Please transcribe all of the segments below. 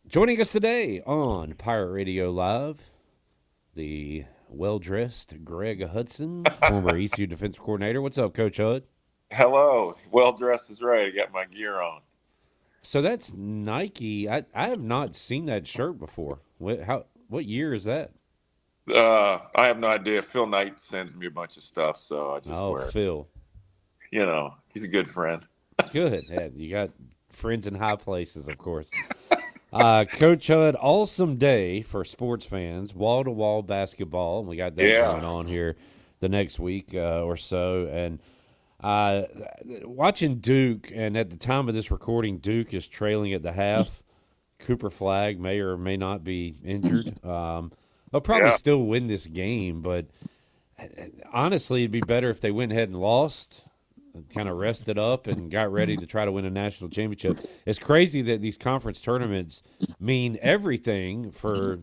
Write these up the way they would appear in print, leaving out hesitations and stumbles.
Joining us today on Pirate Radio Live, the well-dressed Greg Hudson, former ECU defensive coordinator. What's up, Coach Hud? Hello. Well dressed is right. I got my gear on. So that's Nike. I have not seen that shirt before. What year is that? I have no idea. Phil Knight sends me a bunch of stuff, so I just Oh, wear it. Phil. He's a good friend. Good. Yeah, you got friends in high places, of course. Coach Hud, awesome day for sports fans. Wall to wall basketball, and we got that Yeah. going on here the next week or so. And Uh, watching Duke, and at the time of this recording, Duke is trailing at the half. Cooper Flag may or may not be injured. They'll probably Yeah. still win this game, but honestly, it'd be better if they went ahead and lost, kind of rested up, and got ready to try to win a national championship. It's crazy that these conference tournaments mean everything for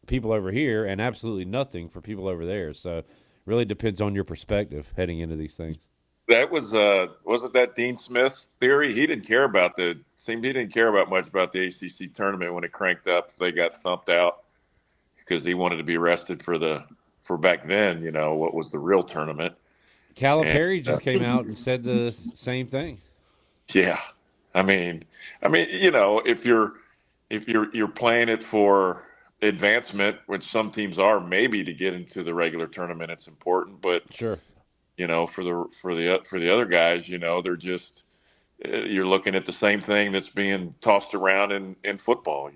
people over here and absolutely nothing for people over there. So, it really depends on your perspective heading into these things. That wasn't that Dean Smith's theory? He didn't care about much about the ACC tournament when it cranked up. They got thumped out because he wanted to be rested for back then, what was the real tournament. And Calipari just came out and said the same thing. yeah. I mean, if you're playing it for advancement, which some teams are, maybe to get into the regular tournament, it's important. But Sure. for the other guys, they're just you're looking at the same thing that's being tossed around in football.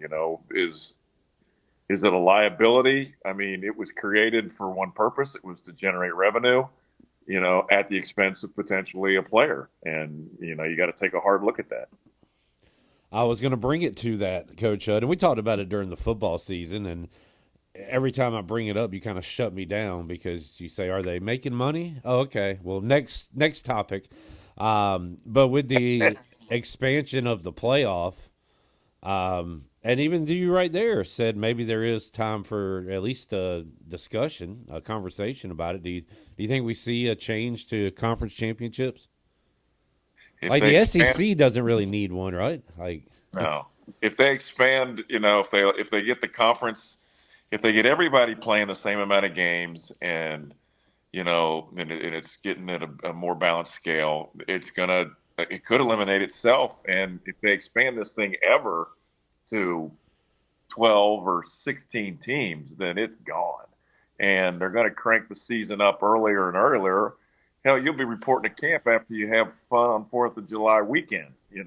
Is it a liability? I mean, it was created for one purpose. It was to generate revenue. At the expense of potentially a player, and you got to take a hard look at that. I was going to bring it to that, Coach Hud, and we talked about it during the football season. And every time I bring it up, you kind of shut me down because you say, "Are they making money?" Oh, okay. Well, next topic. But with the expansion of the playoff, and even you right there said maybe there is time for at least a discussion, a conversation about it. Do you think we see a change to conference championships? If Like they the expand, SEC doesn't really need one, right? Like, no. If they expand, if they get the conference, if they get everybody playing the same amount of games, and it's getting at a more balanced scale, it could eliminate itself. And if they expand this thing ever to 12 or 16 teams, then it's gone. And they're going to crank the season up earlier and earlier. Hell, you'll be reporting to camp after you have fun on 4th of July weekend, the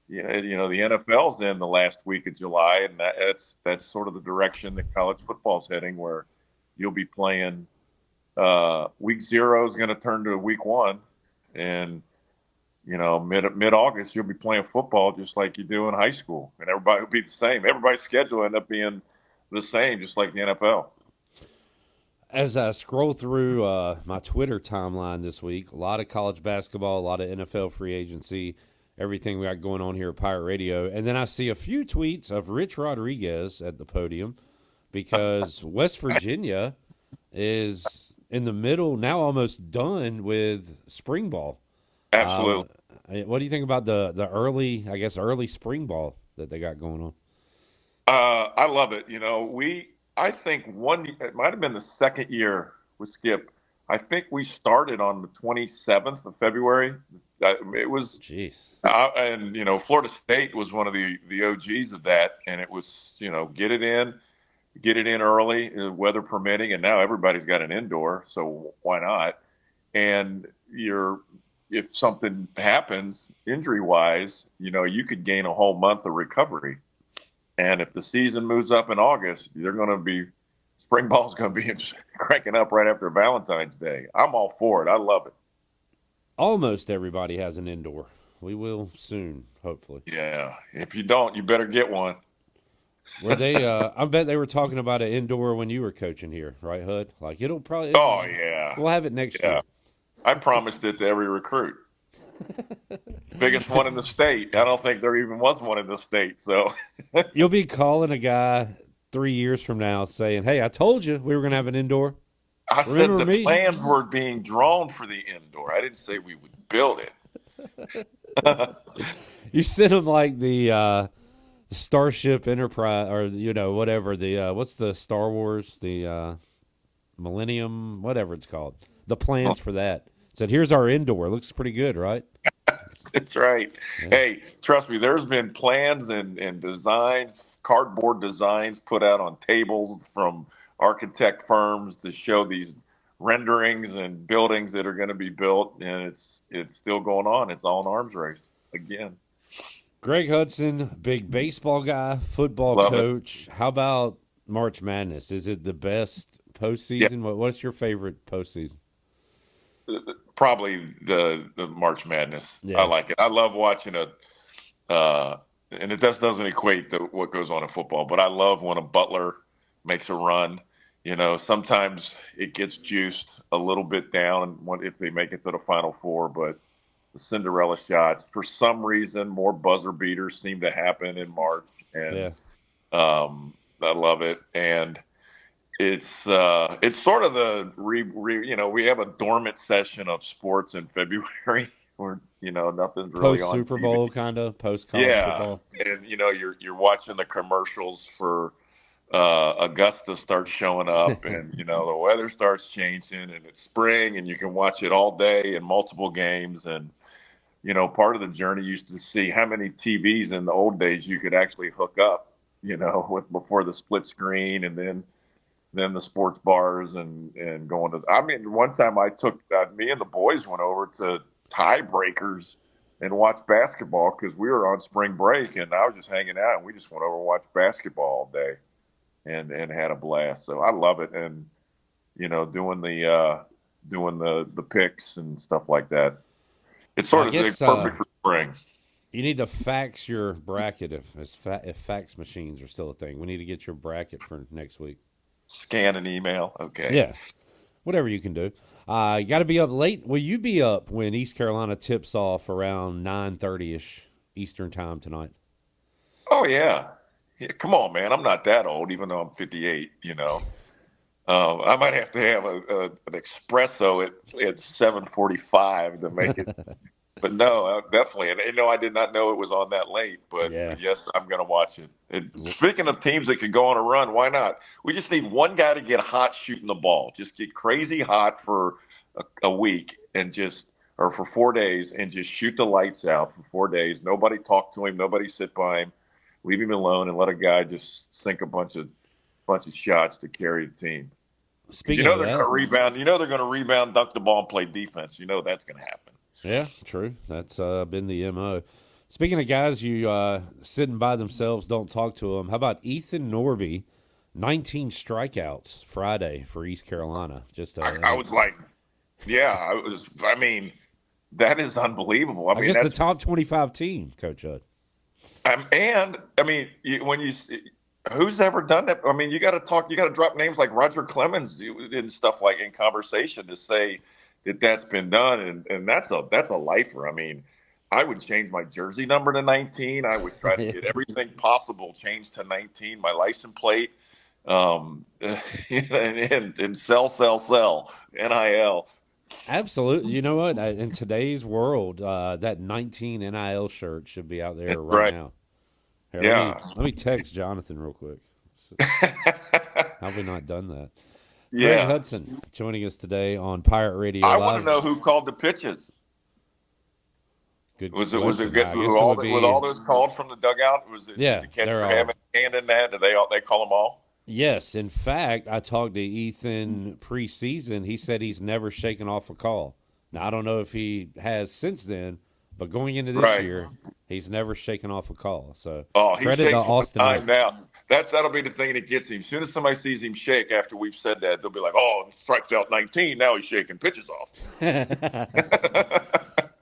NFL's in the last week of July, and that's sort of the direction that college football's heading, where you'll be playing week 0 is going to turn to week 1, and mid August, you'll be playing football just like you do in high school, and everybody will be the same. Everybody's schedule will end up being the same, just like the NFL. as I scroll through my Twitter timeline this week, a lot of college basketball, a lot of NFL free agency, everything we got going on here at Pirate Radio. And then I see a few tweets of Rich Rodriguez at the podium because West Virginia is in the middle, now almost done with spring ball. Uh, Absolutely. what do you think about the early, I guess, early spring ball that they got going on? I love it. I think it might have been the second year with Skip. I think we started on the 27th of February. It was, Jeez. and Florida State was one of the OGs of that, and it was, get it in early, weather permitting, and now everybody's got an indoor, so why not? And if something happens injury wise, you could gain a whole month of recovery. And if the season moves up in August, spring ball's going to be cranking up right after Valentine's Day. I'm all for it. I love it. Almost everybody has an indoor. We will soon, hopefully. Yeah. If you don't, you better get one. Were they? I bet they were talking about an indoor when you were coaching here, right, Hud? Like Oh yeah, we'll have it next yeah. year. I promised it to every recruit. Biggest one in the state. I don't think there even was one in the state. So You'll be calling a guy 3 years from now saying, "Hey, I told you we were going to have an indoor. I said Remember the me?" plans were being drawn for the indoor. I didn't say we would build it. You sent him like the Starship Enterprise, or whatever the what's the Star Wars, the Millennium, whatever it's called, the plans for that. Said, here's our indoor. Looks pretty good, right? That's right. Yeah. Hey, trust me, there's been plans and designs, cardboard designs put out on tables from architect firms to show these renderings and buildings that are going to be built, and it's still going on. It's all an arms race again. Greg Hudson, big baseball guy, football Love it. coach. How about March Madness? Is it the best Yeah, postseason? What's your favorite postseason? probably the March Madness. I Yeah, like it. I love watching uh, and it doesn't equate to what goes on in football, but I love when a Butler makes a run. Sometimes it gets juiced a little bit down if they make it to the Final Four, but the Cinderella shots, for some reason, more buzzer beaters seem to happen in March, and yeah. I love it. And it's sort of we have a dormant session of sports in February where nothing's really Post on Super TV. Bowl, kind of post college Yeah, football. and you're watching the commercials for Augusta starts showing up, and the weather starts changing, and it's spring, and you can watch it all day in multiple games. And part of the journey used to see how many TVs in the old days you could actually hook up, with before the split screen, and then the sports bars and going to. I mean, one time I took me and the boys went over to tiebreakers and watched basketball because we were on spring break, and I was just hanging out, and we just went over and watched basketball all day and had a blast. So I love it, and doing the picks and stuff like that. It's Well, I sort of guess perfect for spring. you need to fax your bracket if fax machines are still a thing. We need to get your bracket for next week. Scan an email. Okay. Yeah, whatever you can do. You got to be up late. Will you be up when East Carolina tips off around 9:30 ish Eastern time tonight? Oh yeah. Yeah. Come on, man. I'm not that old, even though I'm 58. I might have to have an espresso at 7:45 to make it. But no, definitely. And I did not know it was on that late. But Yeah. yes, I'm going to watch it. And speaking of teams that could go on a run, why not? We just need one guy to get hot shooting the ball. Just get crazy hot for a week and or for 4 days and just shoot the lights out for 4 days. Nobody talk to him. Nobody sit by him. Leave him alone and let a guy just sink a bunch of shots to carry the team. Because Speaking of they're going that, to rebound. They're going to rebound, dunk the ball, and play defense. That's going to happen. yeah, true. That's been the MO. Speaking of guys you sitting by themselves, don't talk to them. How about Ethan Norby? 19 strikeouts Friday for East Carolina. Just I was like, yeah, I was. I mean, that is unbelievable. I I mean, guess the that's top 25 team, Coach Hudd. and I mean, when you who's ever done that? I mean, you got to talk. You got to drop names like Roger Clemens and stuff like in conversation to say that that's been done, and that's a lifer. I mean, I would change my jersey number to 19. I would try to get everything possible changed to 19. My license plate, and sell NIL. Absolutely. You know what? In today's world, that 19 NIL shirt should be out there That's right right. now. Here, Yeah. let me text Jonathan real quick. How have we not done that? Greg Yeah. Hudson joining us today on Pirate Radio I want to Live. know who called the pitches. Good Was it question. good? I guess it would With be, all those called from the dugout? Was it? Did yeah, the they're catcher have all. a hand in that? Did they call them all? Yes. In fact, I talked to Ethan preseason. He said he's never shaken off a call. Now, I don't know if he has since then, but going into this Right. year, he's never shaken off a call. So Oh, he credit to shakes one Austin time Earp. now. That'll be the thing that gets him. As soon as somebody sees him shake after we've said that, they'll be like, "Oh, he strikes out 19. Now he's shaking pitches off."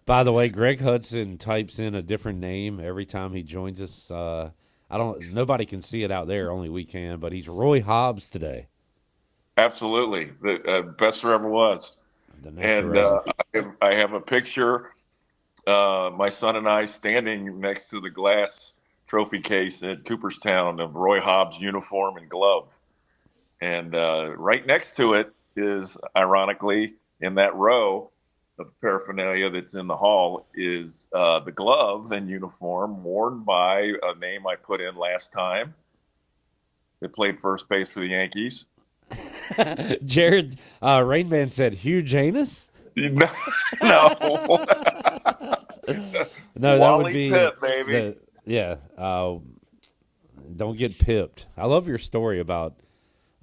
By the way, Greg Hudson types in a different name every time he joins us. I don't. Nobody can see it out there. Only we can. But he's Roy Hobbs today. Absolutely, the best there ever was. The And Naturel. I have a picture. My son and I standing next to the glass trophy case at Cooperstown of Roy Hobbs' uniform and glove. And right next to it is, ironically, in that row, of paraphernalia that's in the hall is the glove and uniform worn by a name I put in last time that played first base for the Yankees. Jared Rainman said huge anus. No, no. No, that would Wally be Pitt, baby. the yeah. Don't get pipped. I love your story about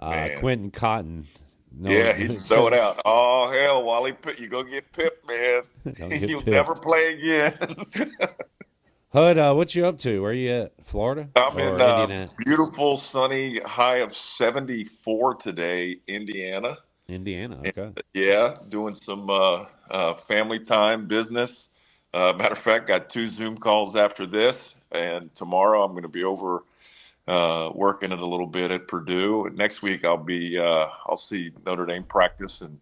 Man. Quentin Cotton. No, Yeah, he just throw it out. Oh hell, Wally Pitt, you go get pipped, man. don't get You'll never pipped. play again. Hud, what you up to? Where you at? Florida I'm in or Indiana? beautiful, sunny, high of 74 today, Indiana. Indiana. And, Okay. yeah, doing some family time business. Matter of fact, got 2 Zoom calls after this, and tomorrow I'm going to be over working it a little bit at Purdue. Next week I'll see Notre Dame practice and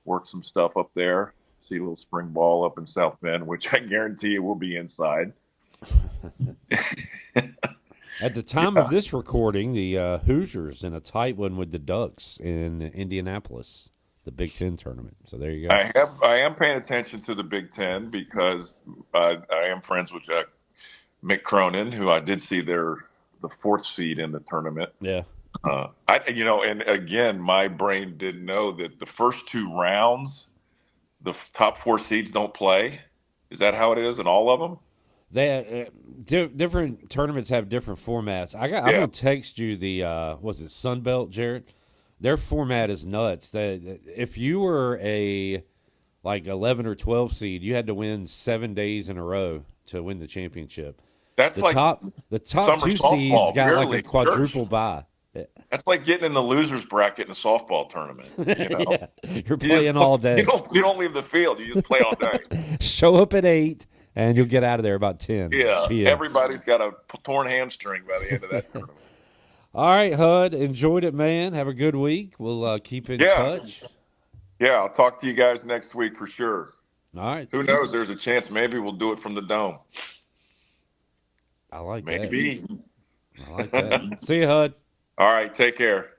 work some stuff up there. See a little spring ball up in South Bend, which I guarantee you will be inside. At the time of this recording, the Hoosiers in a tight one with the Ducks in Indianapolis, the Big Ten tournament. So there you go. I am paying attention to the Big Ten because I am friends with Mick Cronin, who I did see the 4th seed in the tournament. Yeah. And again, my brain didn't know that the first 2 rounds, the top 4 seeds don't play. Is that how it is in all of them? They different tournaments have different formats. I'm Yeah, gonna text you the was it Sun Belt, Jared? Their format is nuts. If you were a like 11 or 12 seed, you had to win 7 days in a row to win the championship. that's The like top the top summer 2 seeds softball, got beer like a league, quadruple church. bye. Yeah. That's like getting in the losers bracket in a softball tournament. Yeah, you're You just playing all you day. don't leave the field. You just play all day. Show up at 8, and you'll get out of there about 10 Yeah, p.m. everybody's got a torn hamstring by the end of that tournament. All right, Hud, enjoyed it, man. Have a good week. We'll keep in Yeah, touch. yeah. I'll talk to you guys next week for sure. All right, Who knows? There's a chance maybe we'll do it from the dome. I like that. Maybe. I like that. See you, Hud. All right. Take care.